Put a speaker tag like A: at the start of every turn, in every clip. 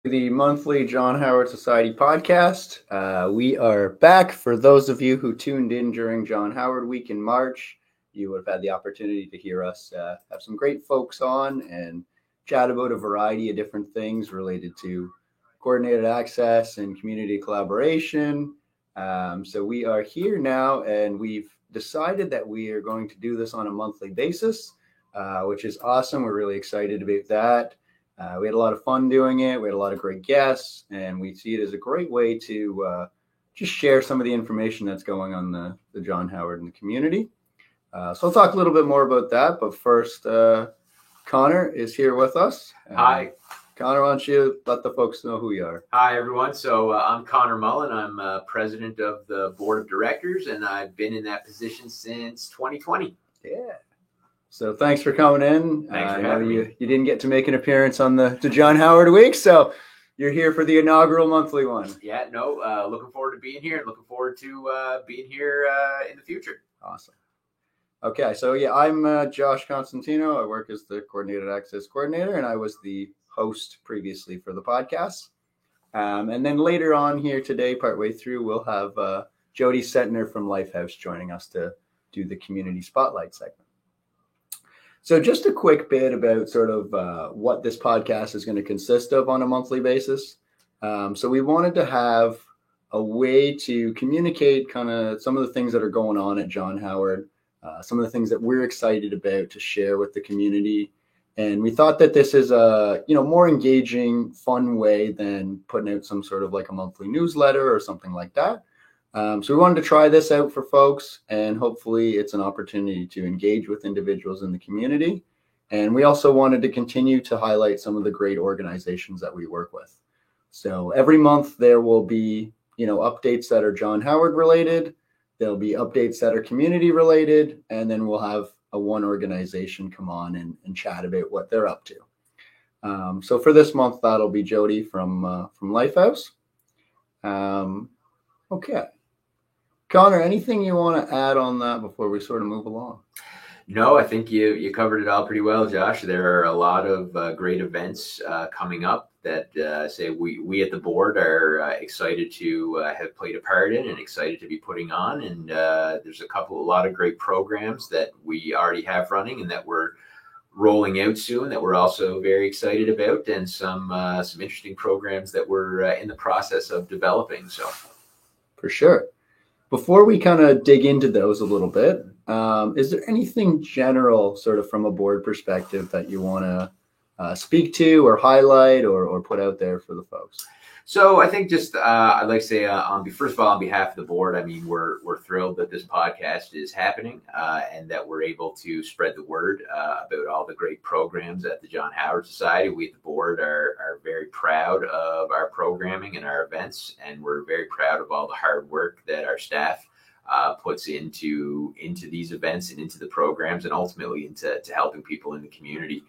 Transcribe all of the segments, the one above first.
A: The monthly John Howard Society podcast. We are back. For those of you who tuned in during John Howard Week in March, you would have had the opportunity to hear us have some great folks on and chat about a variety of different things related to coordinated access and community collaboration. So we are here now, and we've decided that we are going to do this on a monthly basis, which is awesome. We're really excited about that. We had a lot of fun doing it. We had a lot of great guests, and we see it as a great way to just share some of the information that's going on the John Howard in the community. So I'll talk a little bit more about that. But first, Connor is here with us.
B: Hi.
A: Connor, why don't you let the folks know who you are?
B: Hi, everyone. So I'm Connor Mullen. I'm president of the board of directors, and I've been in that position since 2020.
A: Yeah. So thanks for coming in.
B: Thanks for having me.
A: You didn't get to make an appearance on the John Howard Week, so you're here for the inaugural monthly one.
B: Yeah, no, looking forward to being here and looking forward to being here in the future.
A: Awesome. Okay, so yeah, I'm Josh Constantino. I work as the Coordinated Access Coordinator, and I was the host previously for the podcast. And then later on here today, partway through, we'll have Jody Setner from Lifehouse joining us to do the Community Spotlight segment. So just a quick bit about sort of what this podcast is going to consist of on a monthly basis. So we wanted to have a way to communicate kind of some of the things that are going on at John Howard, some of the things that we're excited about to share with the community. And we thought that this is a more engaging, fun way than putting out some sort of like a monthly newsletter or something like that. So we wanted to try this out for folks, and hopefully it's an opportunity to engage with individuals in the community. And we also wanted to continue to highlight some of the great organizations that we work with. So every month there will be, updates that are John Howard related. There'll be updates that are community related, and then we'll have one organization come on and chat about what they're up to. So for this month, that'll be Jody from Lifehouse. Okay. Connor, anything you want to add on that before we sort of move along?
B: No, I think you covered it all pretty well, Josh. There are a lot of great events coming up that we at the board are excited to have played a part in and excited to be putting on. And there's a lot of great programs that we already have running and that we're rolling out soon that we're also very excited about, and some interesting programs that we're in the process of developing. So,
A: for sure. Before we kind of dig into those a little bit, is there anything general sort of from a board perspective that you want to speak to or highlight or put out there for the folks?
B: So I think just I'd like to say, first of all, on behalf of the board, I mean, we're thrilled that this podcast is happening and that we're able to spread the word about all the great programs at the John Howard Society. We at the board are very proud of our programming and our events, and we're very proud of all the hard work that our staff puts into these events and into the programs, and ultimately into helping people in the community.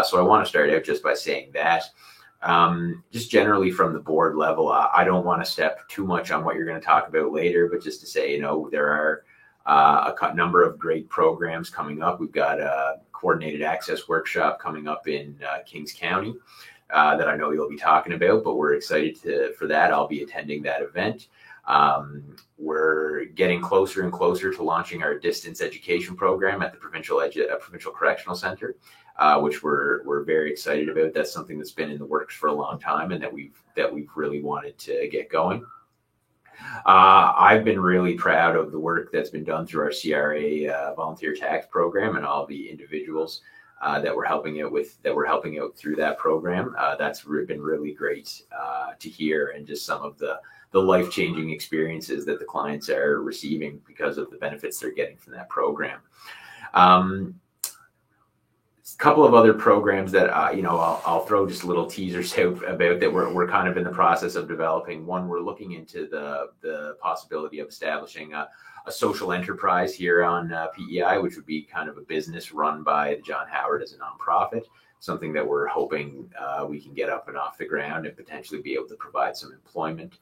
B: So I want to start out just by saying that. Just generally from the board level, I don't want to step too much on what you're going to talk about later, but just to say, there are a number of great programs coming up. We've got a coordinated access workshop coming up in Kings County that I know you'll be talking about, but we're excited for that. I'll be attending that event. We're getting closer and closer to launching our distance education program at the Provincial Correctional Center, which we're very excited about. That's something that's been in the works for a long time, and that we've really wanted to get going. I've been really proud of the work that's been done through our CRA volunteer tax program and all the individuals that we're helping out through that program. That's been really great to hear, and just some of the life-changing experiences that the clients are receiving because of the benefits they're getting from that program. A couple of other programs that I'll throw just little teasers out about that we're kind of in the process of developing. One, we're looking into the possibility of establishing a social enterprise here on PEI, which would be kind of a business run by the John Howard as a nonprofit. Something that we're hoping we can get up and off the ground and potentially be able to provide some employment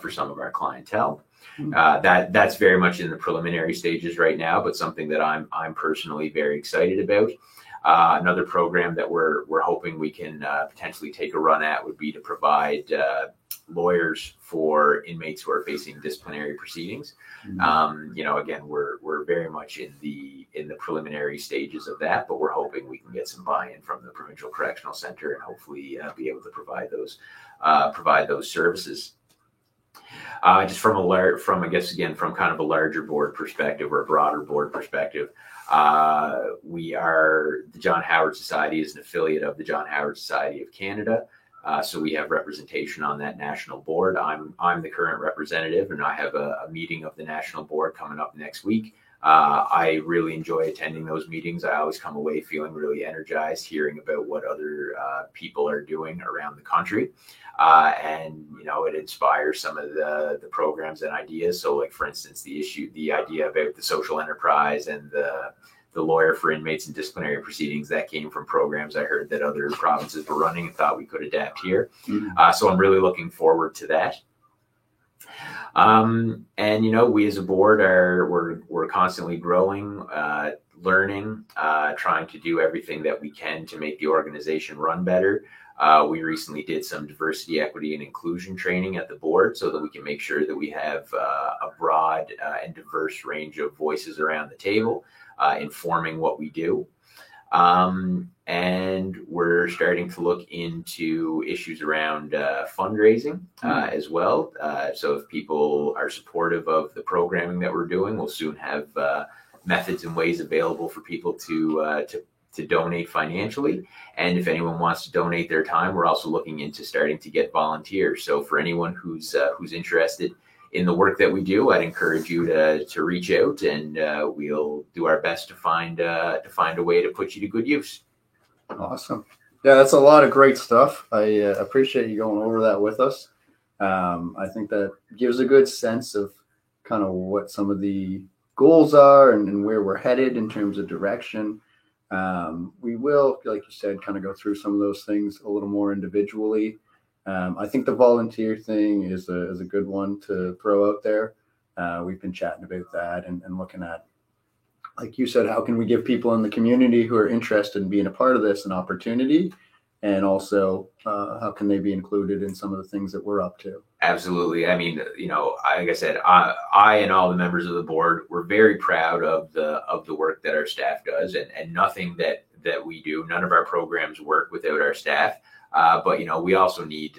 B: for some of our clientele. That's very much in the preliminary stages right now, but something that I'm personally very excited about. Another program that we're hoping we can potentially take a run at would be to provide lawyers for inmates who are facing disciplinary proceedings. Again, we're very much in the preliminary stages of that, but we're hoping we can get some buy-in from the Provincial Correctional Center and hopefully be able to provide those services. Just from kind of a larger board perspective or a broader board perspective, the John Howard Society is an affiliate of the John Howard Society of Canada. So we have representation on that national board. I'm the current representative, and I have a meeting of the national board coming up next week. I really enjoy attending those meetings. I always come away feeling really energized, hearing about what other people are doing around the country. And it inspires some of the programs and ideas. So, like for instance, the idea about the social enterprise and the lawyer for inmates and disciplinary proceedings, that came from programs I heard that other provinces were running and thought we could adapt here. So I'm really looking forward to that. And we as a board we're constantly growing, learning, trying to do everything that we can to make the organization run better. We recently did some diversity, equity, and inclusion training at the board so that we can make sure that we have a broad and diverse range of voices around the table, informing what we do. And we're starting to look into issues around fundraising as well. So if people are supportive of the programming that we're doing, we'll soon have methods and ways available for people to donate financially. And if anyone wants to donate their time, we're also looking into starting to get volunteers. So for anyone who's interested in the work that we do, I'd encourage you to reach out, and we'll do our best to find a way to put you to good use.
A: Awesome. Yeah, that's a lot of great stuff. I appreciate you going over that with us. I think that gives a good sense of kind of what some of the goals are and where we're headed in terms of direction. We will, like you said, kind of go through some of those things a little more individually. I think the volunteer thing is a good one to throw out there. We've been chatting about that and looking at, like you said, how can we give people in the community who are interested in being a part of this an opportunity? And also, how can they be included in some of the things that we're up to?
B: Absolutely. I mean, like I said, I and all the members of the board, we're very proud of the work that our staff does, and nothing that we do, none of our programs work without our staff. But we also need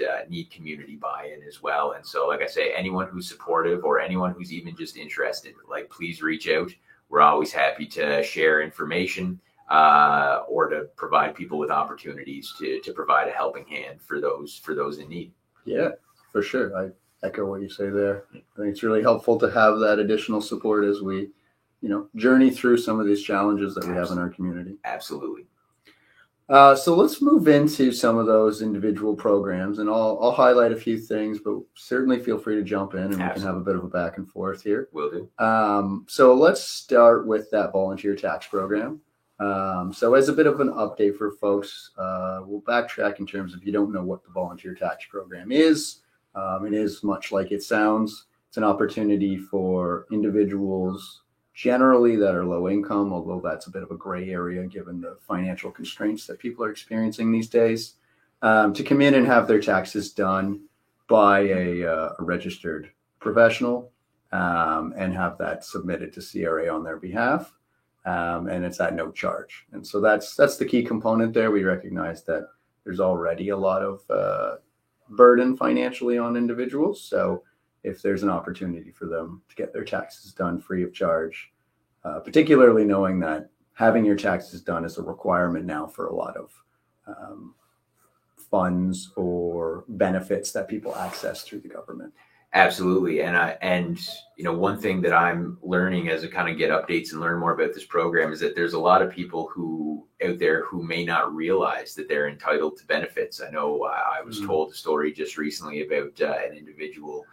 B: community buy-in as well. And so, like I say, anyone who's supportive or anyone who's even just interested, please reach out. We're always happy to share information or to provide people with opportunities to provide a helping hand for those in need.
A: Yeah, for sure. I echo what you say there. I think it's really helpful to have that additional support as we, journey through some of these challenges that we have in our community.
B: Absolutely.
A: So let's move into some of those individual programs, and I'll highlight a few things, but certainly feel free to jump in and we can have a bit of a back and forth here.
B: Will do.
A: So let's start with that volunteer tax program. So as a bit of an update for folks, we'll backtrack in terms of if you don't know what the volunteer tax program is. It is much like it sounds. It's an opportunity for individuals generally that are low income, although that's a bit of a gray area given the financial constraints that people are experiencing these days, to come in and have their taxes done by a registered professional and have that submitted to CRA on their behalf. And it's at no charge. And so that's the key component there. We recognize that there's already a lot of burden financially on individuals. So if there's an opportunity for them to get their taxes done free of charge, particularly knowing that having your taxes done is a requirement now for a lot of funds or benefits that people access through the government.
B: Absolutely. And one thing that I'm learning as I kind of get updates and learn more about this program is that there's a lot of people who out there who may not realize that they're entitled to benefits. I know I was told a story just recently about an individual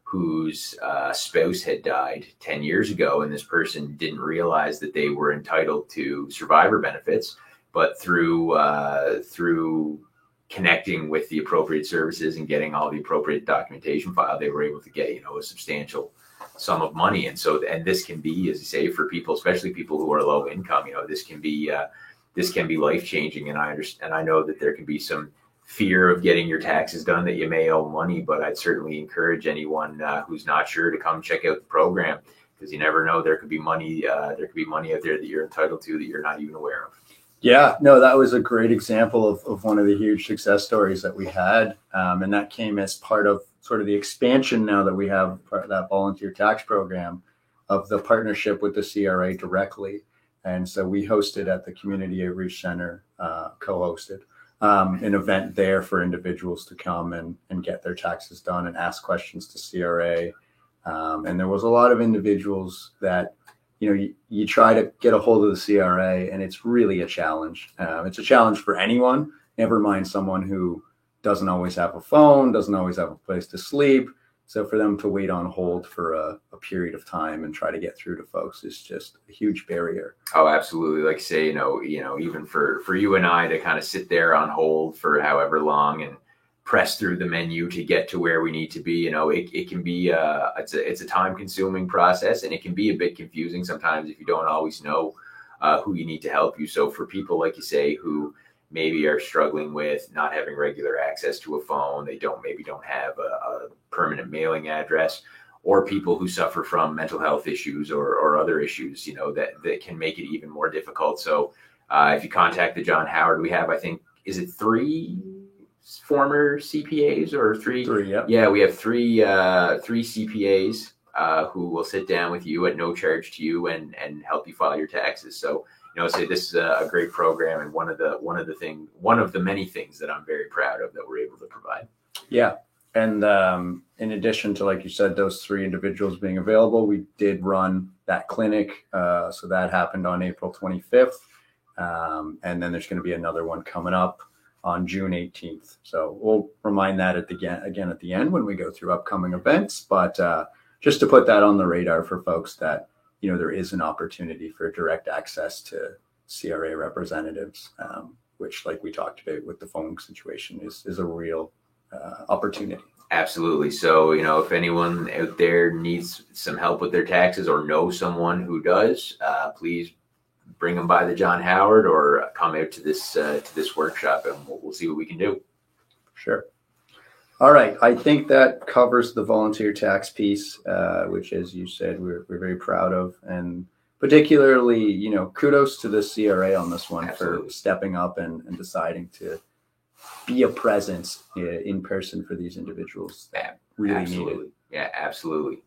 B: whose spouse had died 10 years ago, and this person didn't realize that they were entitled to survivor benefits, but through connecting with the appropriate services and getting all the appropriate documentation filed, they were able to get, a substantial sum of money. And so, and this can be, as you say, for people, especially people who are low income, this can be this can be life changing. And I understand, and I know that there can be some fear of getting your taxes done, that you may owe money, but I'd certainly encourage anyone who's not sure to come check out the program, because you never know, there could be money out there that you're entitled to that you're not even aware of.
A: Yeah, no, that was a great example of one of the huge success stories that we had. And that came as part of sort of the expansion now that we have part of that volunteer tax program, of the partnership with the CRA directly. And so we hosted at the Community Outreach Center, co-hosted an event there for individuals to come and get their taxes done and ask questions to CRA. And there was a lot of individuals that, you try to get a hold of the CRA, and it's really a challenge. It's a challenge for anyone, never mind someone who doesn't always have a phone, doesn't always have a place to sleep. So for them to wait on hold for a period of time and try to get through to folks is just a huge barrier.
B: Oh, absolutely. Like I say, even for you and I to kind of sit there on hold for however long and press through the menu to get to where we need to be, it can be it's a time consuming process, and it can be a bit confusing sometimes if you don't always know who you need to help you. So for people, like you say, who maybe are struggling with not having regular access to a phone, they don't have a permanent mailing address, or people who suffer from mental health issues or other issues, that can make it even more difficult. So if you contact the John Howard, we have, I think, is it 3 former CPAs or 3?
A: 3, yeah.
B: Yeah, we have 3 CPAs who will sit down with you at no charge to you and help you file your taxes. So, say this is a great program, and one of the many things that I'm very proud of that we're able to provide.
A: Yeah. And in addition to, like you said, those 3 individuals being available, we did run that clinic. So that happened on April 25th. And then there's going to be another one coming up on June 18th. So we'll remind that again at the end when we go through upcoming events. But just to put that on the radar for folks that, there is an opportunity for direct access to CRA representatives, which, like we talked about with the phone situation, is a real opportunity.
B: Absolutely. So, if anyone out there needs some help with their taxes or knows someone who does, please bring them by the John Howard or come out to this workshop, and we'll see what we can do.
A: Sure. All right. I think that covers the volunteer tax piece, which, as you said, we're very proud of. And particularly, kudos to the CRA on this one. Absolutely. For stepping up and deciding to be a presence in person for these individuals that really
B: absolutely.
A: need it.
B: Yeah, absolutely.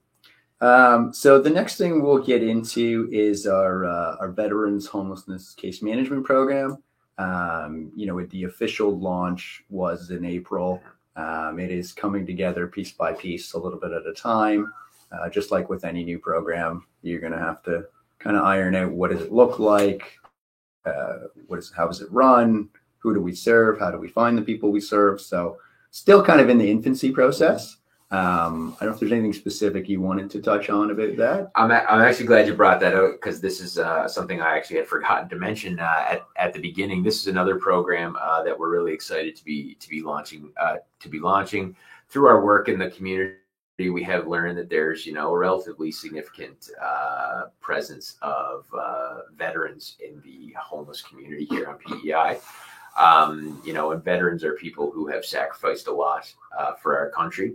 A: So the next thing we'll get into is our Veterans Homelessness Case Management Program. The official launch was in April. It is coming together piece by piece, a little bit at a time. Just like with any new program, you're going to have to kind of iron out, what does it look like? How does it run? Who do we serve? How do we find the people we serve? So still kind of in the infancy process. I don't know if there's anything specific you wanted to touch on about that.
B: I'm actually glad you brought that out, because this is something I actually had forgotten to mention at the beginning. This is another program that we're really excited to be launching. Through our work in the community, we have learned that there's a relatively significant presence of veterans in the homeless community here on PEI. And veterans are people who have sacrificed a lot for our country.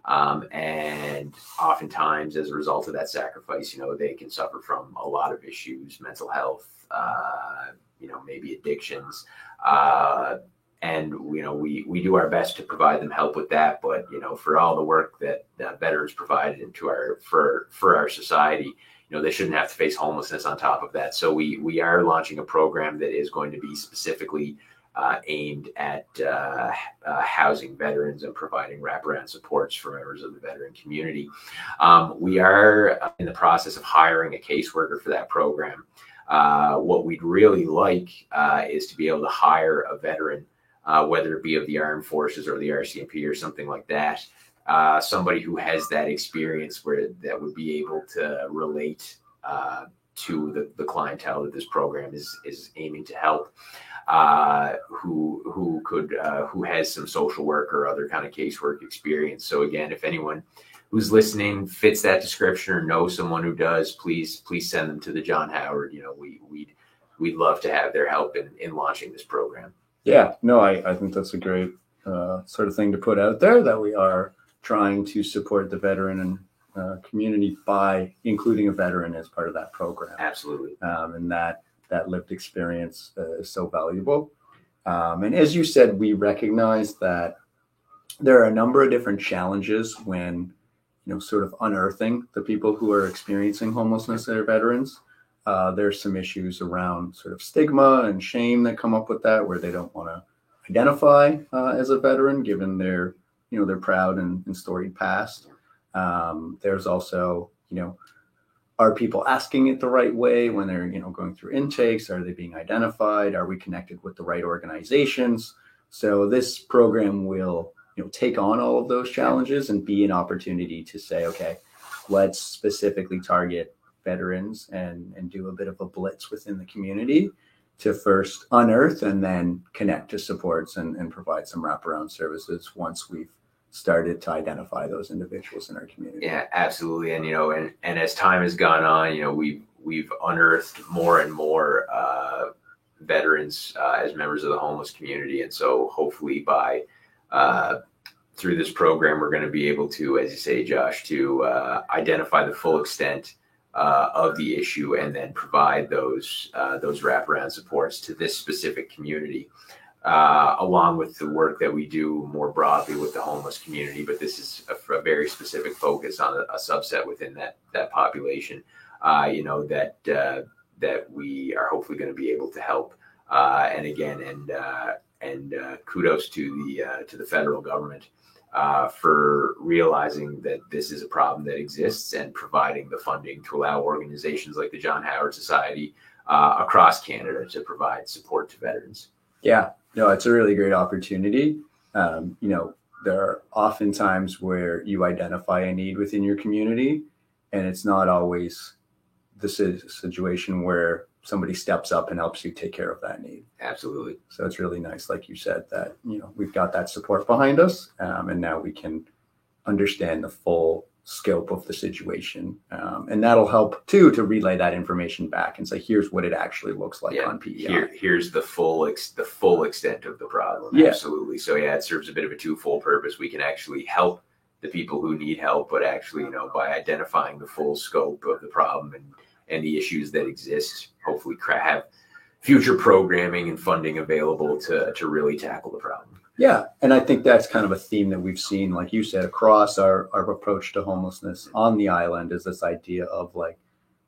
B: And oftentimes, as a result of that sacrifice, they can suffer from a lot of issues, mental health, maybe addictions. And we do our best to provide them help with that. But, for all the work that veterans provided for our society, they shouldn't have to face homelessness on top of that. So we are launching a program that is going to be specifically aimed at housing veterans and providing wraparound supports for members of the veteran community. We are in the process of hiring a caseworker for that program. What we'd really like is to be able to hire a veteran, whether it be of the armed forces or the RCMP or something like that, somebody who has that experience that would be able to relate to the clientele that this program is aiming to help. Who has some social work or other kind of casework experience. So again, if anyone who's listening fits that description or knows someone who does, please send them to the John Howard. we'd love to have their help in launching this program.
A: Yeah, no, I think that's a great sort of thing to put out there, that we are trying to support the veteran and community by including a veteran as part of that program.
B: Absolutely.
A: And that lived experience is so valuable. And as you said, we recognize that there are a number of different challenges when, sort of unearthing the people who are experiencing homelessness that are veterans. There's some issues around sort of stigma and shame that come up with that, where they don't want to identify as a veteran, given their proud and storied past. There's also, are people asking it the right way when they're, going through intakes? Are they being identified? Are we connected with the right organizations? So this program will, take on all of those challenges and be an opportunity to say, okay, let's specifically target veterans and do a bit of a blitz within the community to first unearth and then connect to supports and provide some wraparound services once we've started to identify those individuals in our community.
B: Yeah, absolutely. And, and as time has gone on, we've unearthed more and more veterans as members of the homeless community. And so hopefully by through this program, we're going to be able to, as you say, Josh, to identify the full extent of the issue and then provide those wraparound supports to this specific community, along with the work that we do more broadly with the homeless community. But this is a very specific focus on a subset within that population, that we are hopefully going to be able to help. And again, kudos to the federal government for realizing that this is a problem that exists and providing the funding to allow organizations like the John Howard Society across Canada to provide support to veterans.
A: Yeah, no, it's a really great opportunity. There are often times where you identify a need within your community, and it's not always the situation where somebody steps up and helps you take care of that need.
B: Absolutely.
A: So it's really nice, like you said, that we've got that support behind us, and now we can understand the full scope of the situation, and that'll help too to relay that information back and say, here's what it actually looks like on PEI.
B: Here's the full extent of the problem.
A: Yeah.
B: Absolutely. So it serves a bit of a twofold purpose. We can actually help the people who need help, but actually, by identifying the full scope of the problem and the issues that exist, hopefully have future programming and funding available to really tackle the problem.
A: Yeah, and I think that's kind of a theme that we've seen, like you said, across our approach to homelessness on the island, is this idea of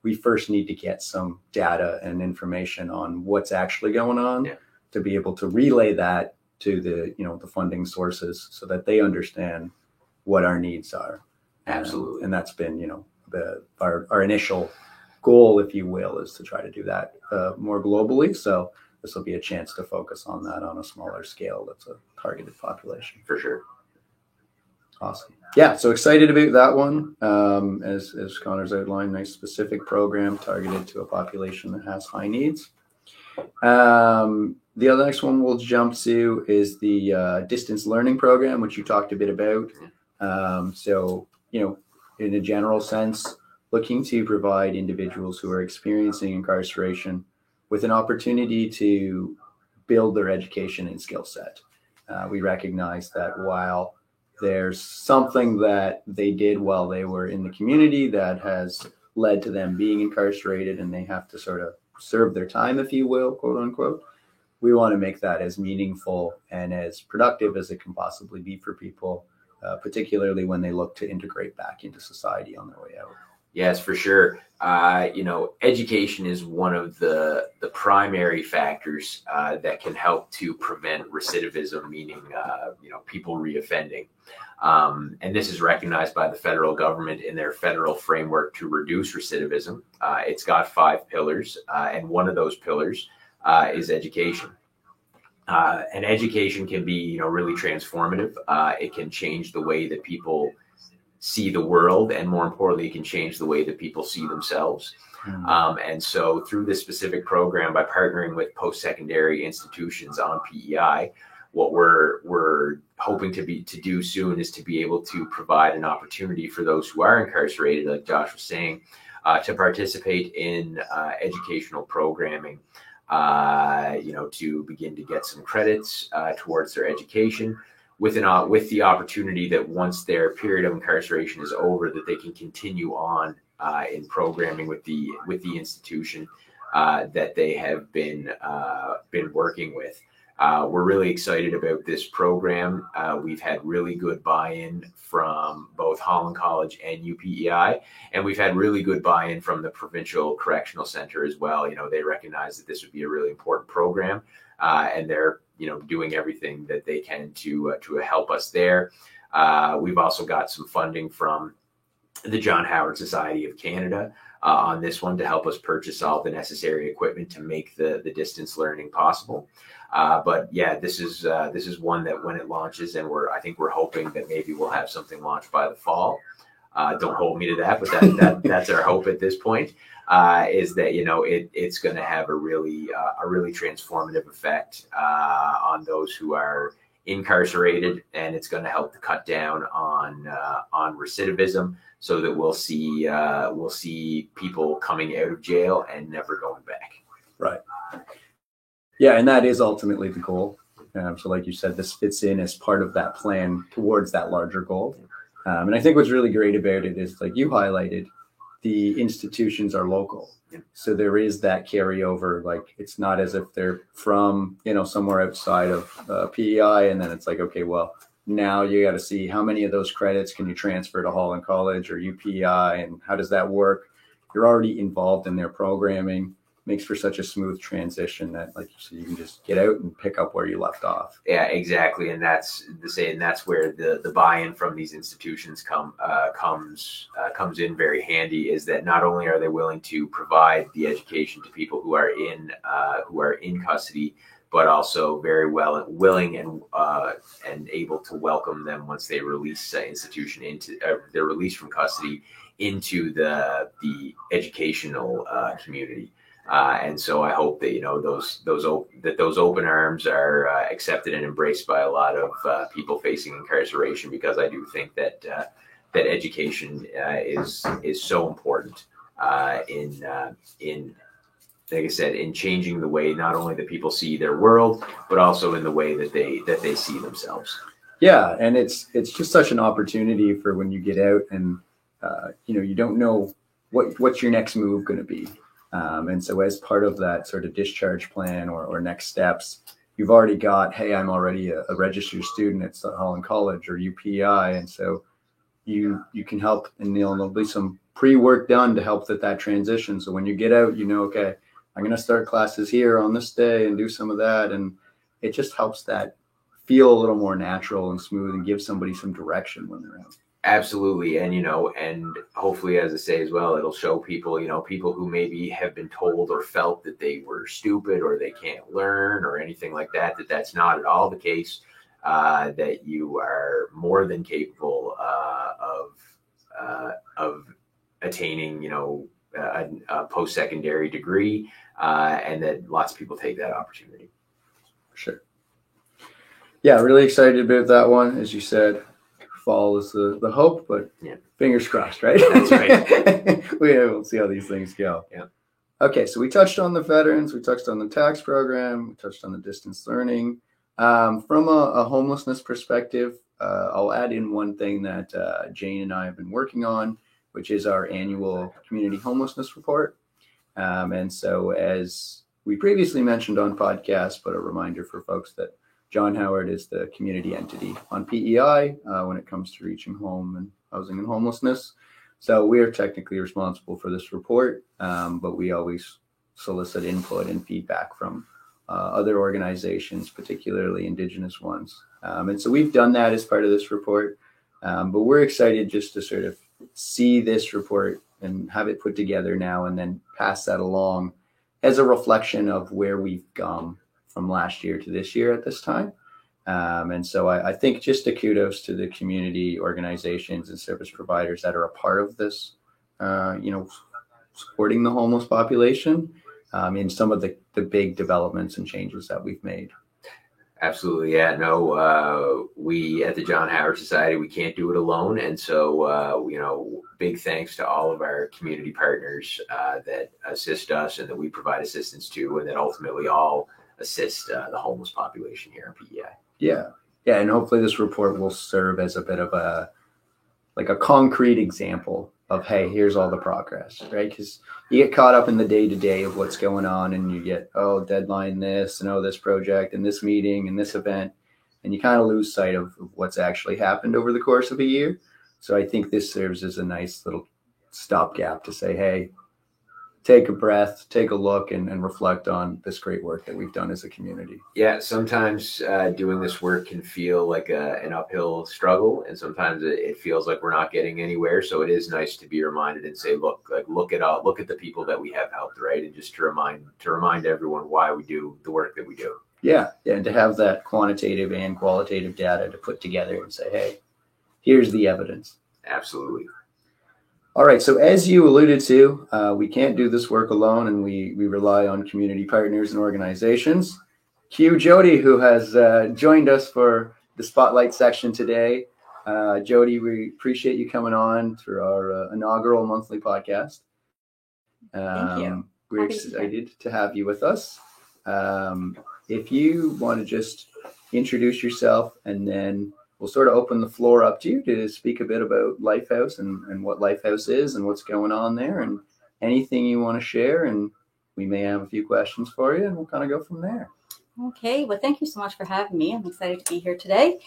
A: we first need to get some data and information on what's actually going on to be able to relay that to the funding sources so that they understand what our needs are.
B: Absolutely.
A: And that's been, our initial goal, if you will, is to try to do that more globally. So this will be a chance to focus on that on a smaller scale. That's a targeted population.
B: For sure.
A: Awesome. Yeah, so excited about that one. As Connor's outlined, nice specific program targeted to a population that has high needs. The other next one we'll jump to is the distance learning program, which you talked a bit about. So, in a general sense, looking to provide individuals who are experiencing incarceration with an opportunity to build their education and skill set. We recognize that while there's something that they did while they were in the community that has led to them being incarcerated and they have to sort of serve their time, if you will, quote unquote, we want to make that as meaningful and as productive as it can possibly be for people, particularly when they look to integrate back into society on their way out.
B: Yes, for sure. Education is one of the primary factors that can help to prevent recidivism, meaning, people reoffending. And this is recognized by the federal government in their federal framework to reduce recidivism. It's got 5 pillars, and one of those pillars is education. And education can be, really transformative. It can change the way that people see the world, and more importantly, it can change the way that people see themselves. And so through this specific program, by partnering with post-secondary institutions on PEI, what we're hoping to do soon is to be able to provide an opportunity for those who are incarcerated, like Josh was saying, to participate in educational programming to begin to get some credits towards their education, with the opportunity that once their period of incarceration is over, that they can continue on in programming with the institution that they have been working with. We're really excited about this program. We've had really good buy-in from both Holland College and UPEI, and we've had really good buy-in from the Provincial Correctional Center as well. They recognize that this would be a really important program, and they're doing everything that they can to help us there. We've also got some funding from the John Howard Society of Canada on this one to help us purchase all the necessary equipment to make the distance learning possible. But yeah, this is one that when it launches, and I think we're hoping that maybe we'll have something launched by the fall. Don't hold me to that, but that's our hope at this point. Is that it's going to have a really transformative effect on those who are incarcerated, and it's going to help to cut down on recidivism, so that we'll see people coming out of jail and never going back.
A: Right. Yeah, and that is ultimately the goal. So like you said, this fits in as part of that plan towards that larger goal. And I think what's really great about it is, like you highlighted, the institutions are local.
B: Yeah.
A: So there is that carryover. Like, it's not as if they're from, somewhere outside of PEI, and then it's like, okay, well, now you got to see how many of those credits can you transfer to Holland College or UPEI, and how does that work? You're already involved in their programming. Makes for such a smooth transition that, like you said, you can just get out and pick up where you left off.
B: Yeah, exactly, and that's where the buy-in from these institutions comes in very handy. Is that not only are they willing to provide the education to people who are in custody, but also very willing and able to welcome them once they release institution into they're released from custody into the educational community. And so I hope that those open arms are accepted and embraced by a lot of people facing incarceration, because I do think that education is so important in like I said, in changing the way not only that people see their world, but also in the way that they see themselves.
A: Yeah, and it's just such an opportunity for when you get out and you don't know what's your next move going to be. And so as part of that sort of discharge plan or next steps, you've already got, hey, I'm already a registered student at Holland College or UPEI. And so you can help, and there'll be some pre-work done to help that transition. So when you get out, okay, I'm going to start classes here on this day and do some of that. And it just helps that feel a little more natural and smooth, and give somebody some direction when they're out.
B: Absolutely. And, and hopefully, as I say as well, it'll show people, people who maybe have been told or felt that they were stupid or they can't learn or anything like that, that's not at all the case, that you are more than capable of attaining, a post-secondary degree, and that lots of people take that opportunity.
A: Sure. Yeah, really excited about that one. As you said, fall is the hope, but
B: yeah,
A: fingers crossed, right?
B: That's right.
A: We'll see how these things go.
B: Yeah.
A: Okay, so we touched on the veterans, we touched on the tax program, we touched on the distance learning. From a homelessness perspective, I'll add in one thing that Jane and I have been working on, which is our annual community homelessness report. And so, as we previously mentioned on podcasts, but a reminder for folks that John Howard is the community entity on PEI when it comes to reaching home and housing and homelessness. So we are technically responsible for this report, but we always solicit input and feedback from other organizations, particularly Indigenous ones. And so we've done that as part of this report, but we're excited just to sort of see this report and have it put together now, and then pass that along as a reflection of where we've gone from last year to this year at this time. And so I think just a kudos to the community organizations and service providers that are a part of this, supporting the homeless population in some of the big developments and changes that we've made.
B: Absolutely. Yeah. No, we at the John Howard Society, we can't do it alone. And so, big thanks to all of our community partners that assist us and that we provide assistance to, and that ultimately all assist the homeless population here in PEI.
A: Yeah. Yeah. And hopefully this report will serve as a bit of a concrete example of, hey, here's all the progress, right? Because you get caught up in the day-to-day of what's going on, and you get, deadline this, and this project and this meeting and this event, and you kind of lose sight of what's actually happened over the course of a year. So I think this serves as a nice little stopgap to say, hey, take a breath, take a look, and reflect on this great work that we've done as a community.
B: Yeah, sometimes doing this work can feel like an uphill struggle, and sometimes it feels like we're not getting anywhere. So it is nice to be reminded and say, look at the people that we have helped, right? And just to remind everyone why we do the work that we do.
A: Yeah, and to have that quantitative and qualitative data to put together and say, hey, here's the evidence.
B: Absolutely.
A: All right. So as you alluded to, we can't do this work alone, and we rely on community partners and organizations. Cue Jody, who has joined us for the Spotlight section today. Jody, we appreciate you coming on for our inaugural monthly podcast.
C: Thank you.
A: We're excited to have you with us. If you want to just introduce yourself, and then we'll sort of open the floor up to you to speak a bit about Lifehouse and what Lifehouse is and what's going on there, and anything you want to share. And we may have a few questions for you, and we'll kind of go from there.
C: Okay. Well, thank you so much for having me. I'm excited to be here today.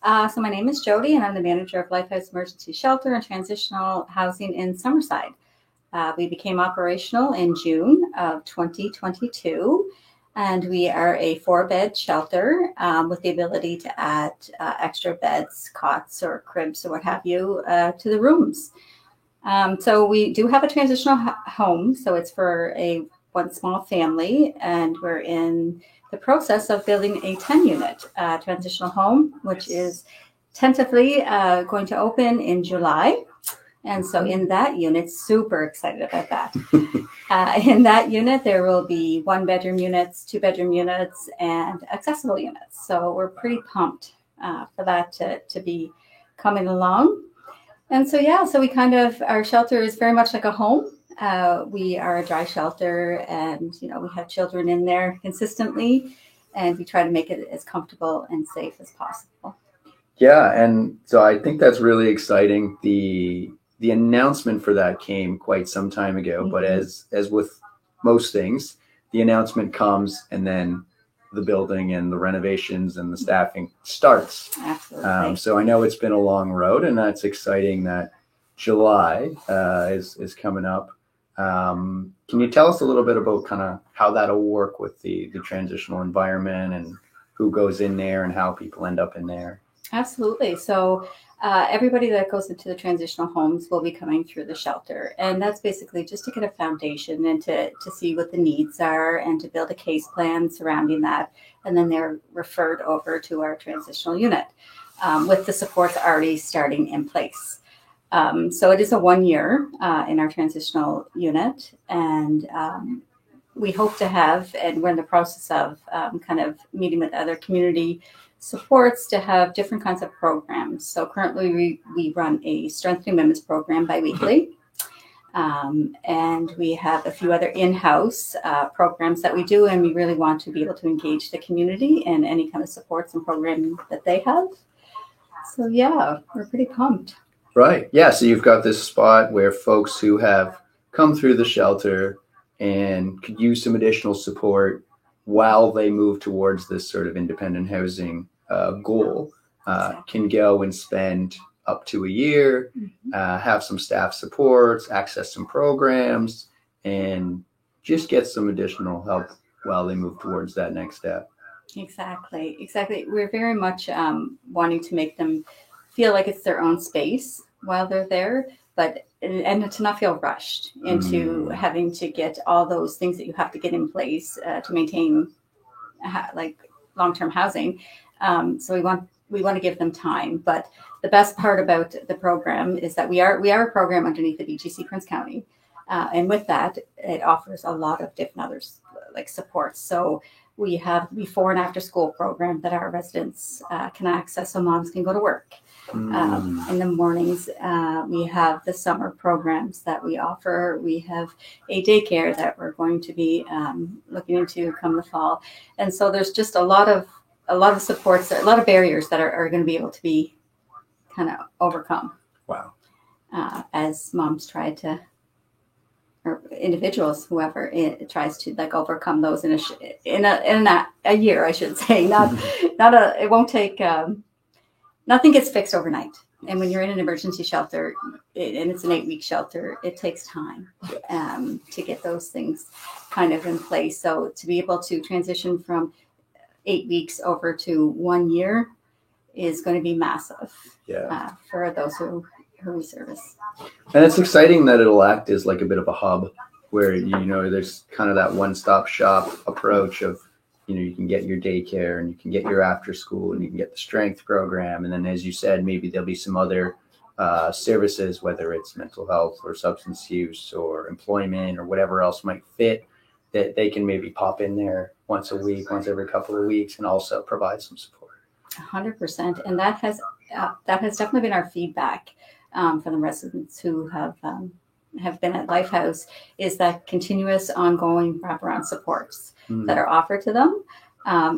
C: So my name is Jody, and I'm the manager of Lifehouse Emergency Shelter and Transitional Housing in Summerside. We became operational in June of 2022. And we are a 4-bed shelter with the ability to add extra beds, cots, or cribs, or what have you, to the rooms. So we do have a transitional home. So it's for one small family, and we're in the process of building a 10-unit transitional home, which is tentatively going to open in July. And so in that unit, super excited about that. In that unit, there will be 1-bedroom units, 2-bedroom units, and accessible units. So we're pretty pumped for that to be coming along. And so, so our shelter is very much like a home. We are a dry shelter, and, we have children in there consistently, and we try to make it as comfortable and safe as possible.
A: Yeah. And so I think that's really exciting. The announcement for that came quite some time ago, mm-hmm. But as with most things, the announcement comes and then the building and the renovations and the staffing starts.
C: Absolutely.
A: So I know it's been a long road, and that's exciting that July is coming up. Can you tell us a little bit about kind of how that'll work with the transitional environment and who goes in there and how people end up in there?
C: Absolutely. So everybody that goes into the transitional homes will be coming through the shelter. And that's basically just to get a foundation and to see what the needs are and to build a case plan surrounding that. And then they're referred over to our transitional unit with the supports already starting in place. So it is a 1 year in our transitional unit. And we hope to have, and we're in the process of kind of meeting with other community supports to have different kinds of programs. So currently we run a strengthening women's program biweekly. And we have a few other in-house programs that we do, and we really want to be able to engage the community in any kind of supports and programming that they have. So we're pretty pumped.
A: Right. Yeah. So you've got this spot where folks who have come through the shelter and could use some additional support while they move towards this sort of independent housing goal can go and spend up to a year, have some staff supports, access some programs, and just get some additional help while they move towards that next step.
C: Exactly. We're very much wanting to make them feel like it's their own space while they're there, and to not feel rushed into having to get all those things that you have to get in place to maintain like long-term housing. So we want to give them time. But the best part about the program is that we are a program underneath the BGC Prince County. And with that, it offers a lot of different others like supports. So We have before and after school program that our residents can access so moms can go to work. In the mornings, we have the summer programs that we offer. We have a daycare that we're going to be looking into come the fall. And so there's just a lot of supports, a lot of barriers that are going to be able to be kind of overcome.
A: Wow.
C: As moms try to, or individuals, whoever tries to like overcome those in a year, I should say. It won't take. Nothing gets fixed overnight. And when you're in an emergency shelter, and it's an 8-week shelter, it takes time to get those things kind of in place. So to be able to transition from 8 weeks over to 1 year is going to be massive for those who we service.
A: And it's exciting that it'll act as like a bit of a hub where, there's kind of that one-stop shop approach of, you can get your daycare and you can get your after school and you can get the strength program. And then, as you said, maybe there'll be some other services, whether it's mental health or substance use or employment or whatever else might fit, that they can maybe pop in there once a week, once every couple of weeks, and also provide some support.
C: 100%. And that has definitely been our feedback from the residents who have been at Lifehouse, is that continuous ongoing wraparound supports that are offered to them.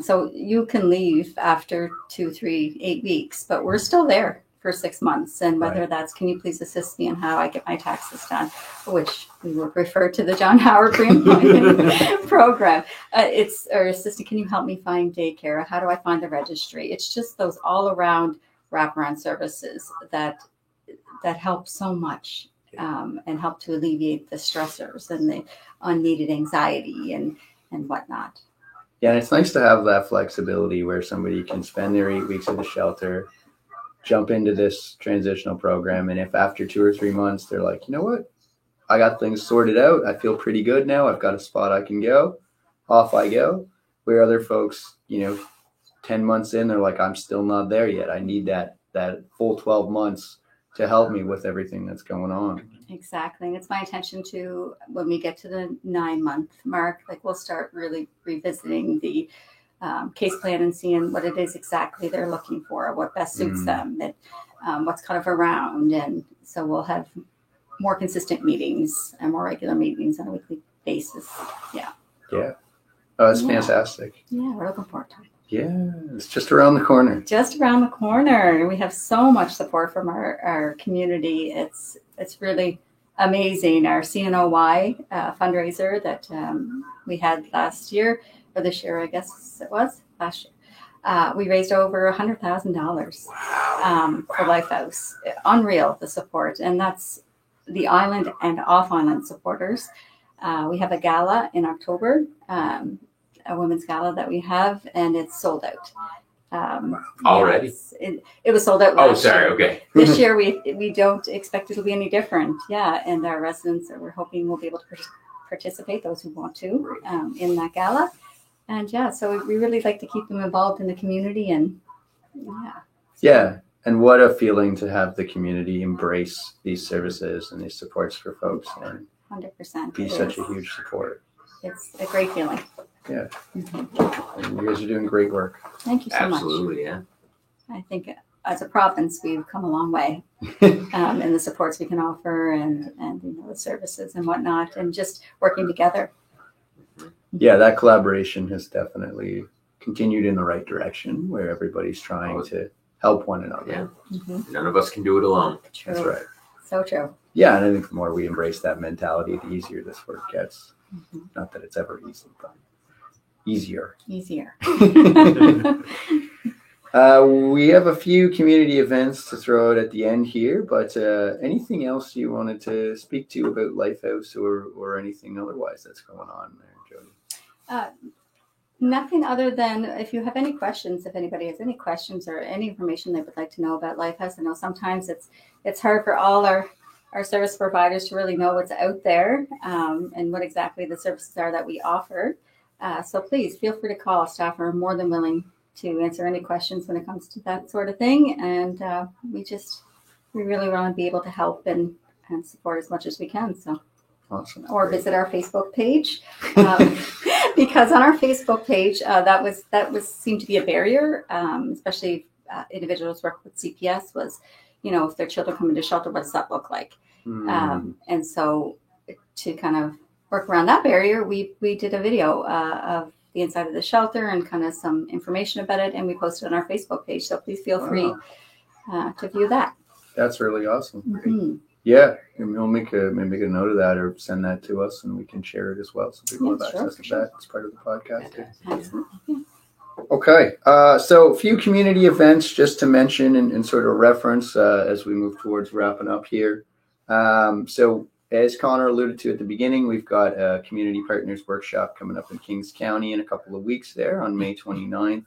C: So you can leave after 2, 3, 8 weeks, but we're still there for 6 months. And whether that's, can you please assist me in how I get my taxes done, which we would refer to the John Howard pre-employment program. Or assistant, can you help me find daycare? How do I find the registry? It's just those all around wraparound services that help so much. And help to alleviate the stressors and the unneeded anxiety and whatnot.
A: Yeah, and it's nice to have that flexibility where somebody can spend their 8 weeks at the shelter, jump into this transitional program, and if after 2 or 3 months they're like, you know what, I got things sorted out, I feel pretty good now, I've got a spot I can go, off I go. Where other folks, 10 months in, they're like, I'm still not there yet. I need that full 12 months to help me with everything that's going on.
C: Exactly. And it's my intention to, when we get to the 9-month mark, like we'll start really revisiting the case plan and seeing what it is exactly they're looking for, what best suits them, and what's kind of around. And so we'll have more consistent meetings and more regular meetings on a weekly basis. Yeah.
A: Yeah. Oh, that's fantastic.
C: Yeah, we're looking forward to it.
A: Yeah, it's just around the corner.
C: Just around the corner. We have so much support from our community. It's really amazing. Our CNOY fundraiser that we had last year, or this year, I guess it was, last year. We raised over $100,000 for Lifehouse. Unreal, the support. And that's the island and off-island supporters. We have a gala in October, a women's gala that we have, and it's sold out.
B: Already?
C: Yes, it was sold out last year.
B: Okay.
C: This year we don't expect it'll be any different. Yeah, and our residents we're hoping will be able to participate, those who want to, in that gala. And so we really like to keep them involved in the community, and
A: Yeah, and what a feeling to have the community embrace these services and these supports for folks, and
C: 100%.
A: be such a huge support.
C: It's a great feeling.
A: Yeah. And you guys are doing great work.
C: Thank you so much.
B: Absolutely, yeah.
C: I think as a province, we've come a long way in the supports we can offer and the services and whatnot, and just working together.
A: Yeah, that collaboration has definitely continued in the right direction, where everybody's trying to help one another.
B: Yeah. None of us can do it alone.
C: True.
A: That's right.
C: So true.
A: Yeah, and I think the more we embrace that mentality, the easier this work gets. Not that it's ever easy, but easier. We have a few community events to throw out at the end here, but anything else you wanted to speak to about Lifehouse or anything otherwise that's going on there, Jody?
C: Nothing other than if you have any questions, if anybody has any questions or any information they would like to know about Lifehouse. I know sometimes it's hard for all our service providers to really know what's out there and what exactly the services are that we offer. So please feel free to call. Staff are more than willing to answer any questions when it comes to that sort of thing. And we really want to be able to help and support as much as we can. So
A: Awesome.
C: Or visit our Facebook page. because on our Facebook page, that was seemed to be a barrier, especially individuals work with CPS. Was, if their children come into shelter, what does that look like? And so to kind of work around that barrier, we did a video of the inside of the shelter and kind of some information about it, and we posted on our Facebook page. So please feel free to view that.
A: That's really awesome.
C: Mm-hmm.
A: Yeah, and we'll make a note of that or send that to us, and we can share it as well, so people have access to that as part of the podcast too.
C: Absolutely. Yeah.
A: Okay, so a few community events just to mention and sort of reference as we move towards wrapping up here. So as Connor alluded to at the beginning, we've got a Community Partners Workshop coming up in Kings County in a couple of weeks there on May 29th.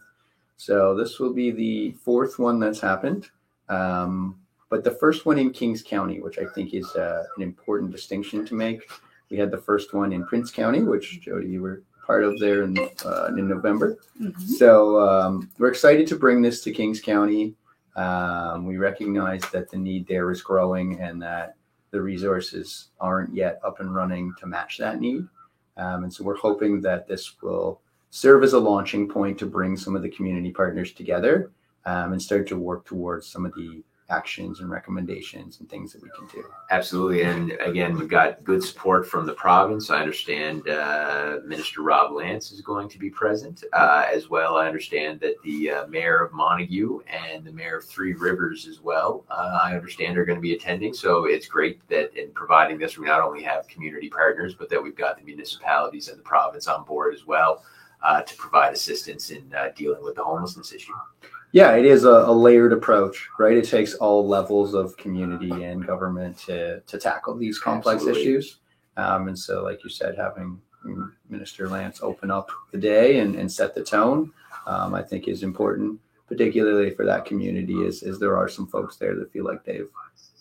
A: So this will be the fourth one that's happened. But the first one in Kings County, which I think is an important distinction to make. We had the first one in Prince County, which Jody, you were part of there in November. Mm-hmm. So we're excited to bring this to Kings County. We recognize that the need there is growing and that the resources aren't yet up and running to match that need. And so we're hoping that this will serve as a launching point to bring some of the community partners together and start to work towards some of the actions and recommendations and things that we can do.
B: Absolutely. And again, we've got good support from the province. I understand Minister Rob Lance is going to be present as well. I understand that the Mayor of Montague and the Mayor of Three Rivers as well, I understand are going to be attending. So it's great that in providing this, we not only have community partners, but that we've got the municipalities and the province on board as well to provide assistance in dealing with the homelessness issue.
A: Yeah, it is a layered approach, right? It takes all levels of community and government to tackle these complex issues. And so, like you said, having Minister Lance open up the day and set the tone, I think is important, particularly for that community, as there are some folks there that feel like they've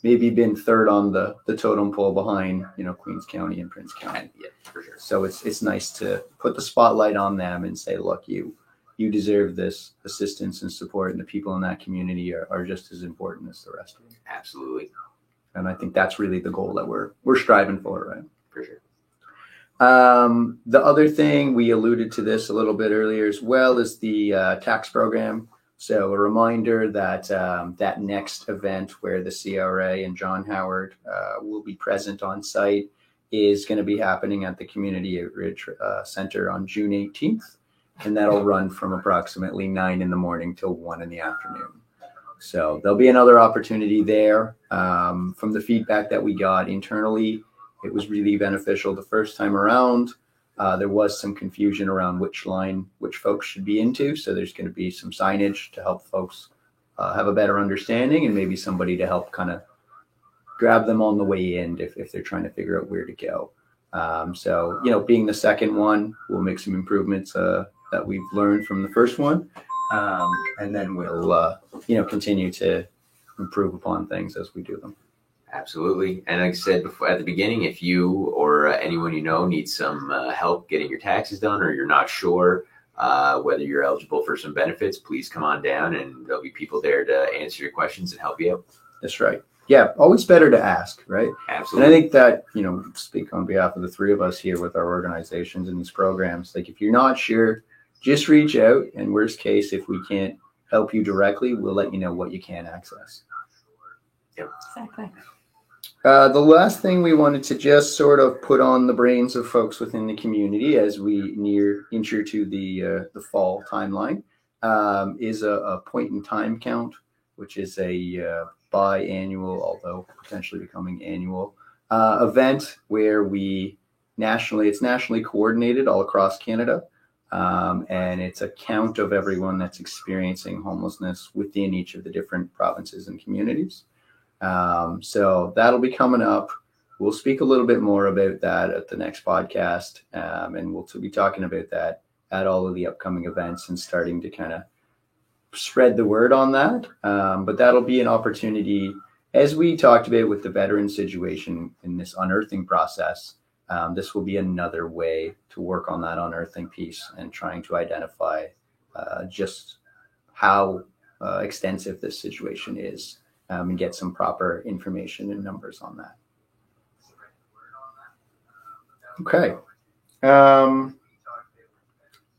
A: maybe been third on the totem pole behind, Queens County and Prince County.
B: Yeah, for sure.
A: So it's nice to put the spotlight on them and say, look, you deserve this assistance and support, and the people in that community are just as important as the rest of them.
B: Absolutely.
A: And I think that's really the goal that we're striving for, right?
B: For sure.
A: The other thing, we alluded to this a little bit earlier as well, is the tax program. So a reminder that that next event where the CRA and John Howard will be present on site is going to be happening at the Community Outreach Center on June 18th. And that'll run from approximately 9 a.m. till 1 p.m. So there'll be another opportunity there. From the feedback that we got internally, it was really beneficial the first time around. There was some confusion around which line which folks should be into. So there's going to be some signage to help folks have a better understanding, and maybe somebody to help kind of grab them on the way in if they're trying to figure out where to go. So, being the second one, we'll make some improvements that we've learned from the first one. And then we'll, continue to improve upon things as we do them.
B: Absolutely. And like I said before at the beginning, if you or anyone needs some help getting your taxes done, or you're not sure whether you're eligible for some benefits, please come on down and there'll be people there to answer your questions and help you out.
A: That's right. Yeah, always better to ask, right?
B: Absolutely.
A: And I think that, speak on behalf of the three of us here with our organizations and these programs, like if you're not sure, just reach out, and worst case, if we can't help you directly, we'll let you know what you can access.
B: Yep.
C: Exactly.
A: The last thing we wanted to just sort of put on the brains of folks within the community as we enter to the fall timeline is a point in time count, which is a biannual, although potentially becoming annual event where it's nationally coordinated all across Canada. And it's a count of everyone that's experiencing homelessness within each of the different provinces and communities. So that'll be coming up. We'll speak a little bit more about that at the next podcast. And we'll be talking about that at all of the upcoming events and starting to kind of spread the word on that. But that'll be an opportunity, as we talked about with the veteran situation in this unearthing process. This will be another way to work on that unearthing piece and trying to identify just how extensive this situation is and get some proper information and numbers on that. Okay.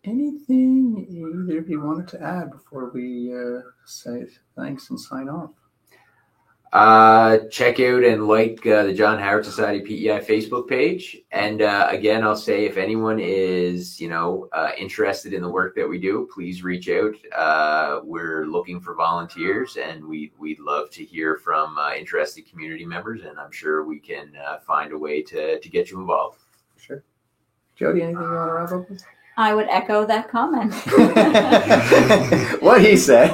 A: Anything either of you wanted to add before we say thanks and sign off?
B: Check out and like the John Howard Society PEI Facebook page. And again, I'll say if anyone is, interested in the work that we do, please reach out. We're looking for volunteers, and we'd love to hear from interested community members. And I'm sure we can find a way to get you involved.
A: Sure. Jody, anything you want to wrap up with?
C: I would echo that comment.
A: What he said.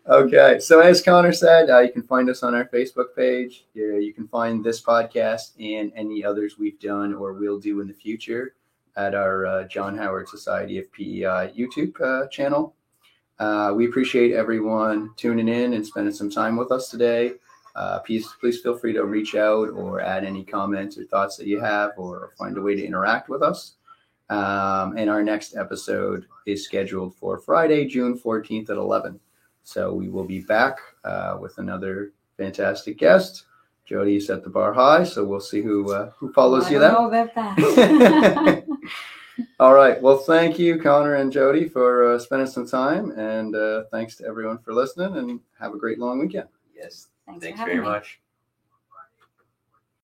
A: Okay, so as Connor said, you can find us on our Facebook page. You can find this podcast and any others we've done or will do in the future at our John Howard Society of PEI YouTube channel. We appreciate everyone tuning in and spending some time with us today. Please feel free to reach out or add any comments or thoughts that you have, or find a way to interact with us. And our next episode is scheduled for Friday, June 14th at 11. So we will be back with another fantastic guest. Jody set the bar high, so we'll see who follows you then.
C: I don't know about that.
A: All right. Well, thank you, Connor and Jody, for spending some time. And thanks to everyone for listening, and have a great long weekend.
B: Yes.
C: Thanks
B: Thanks
C: for
B: very
C: having me.
B: much.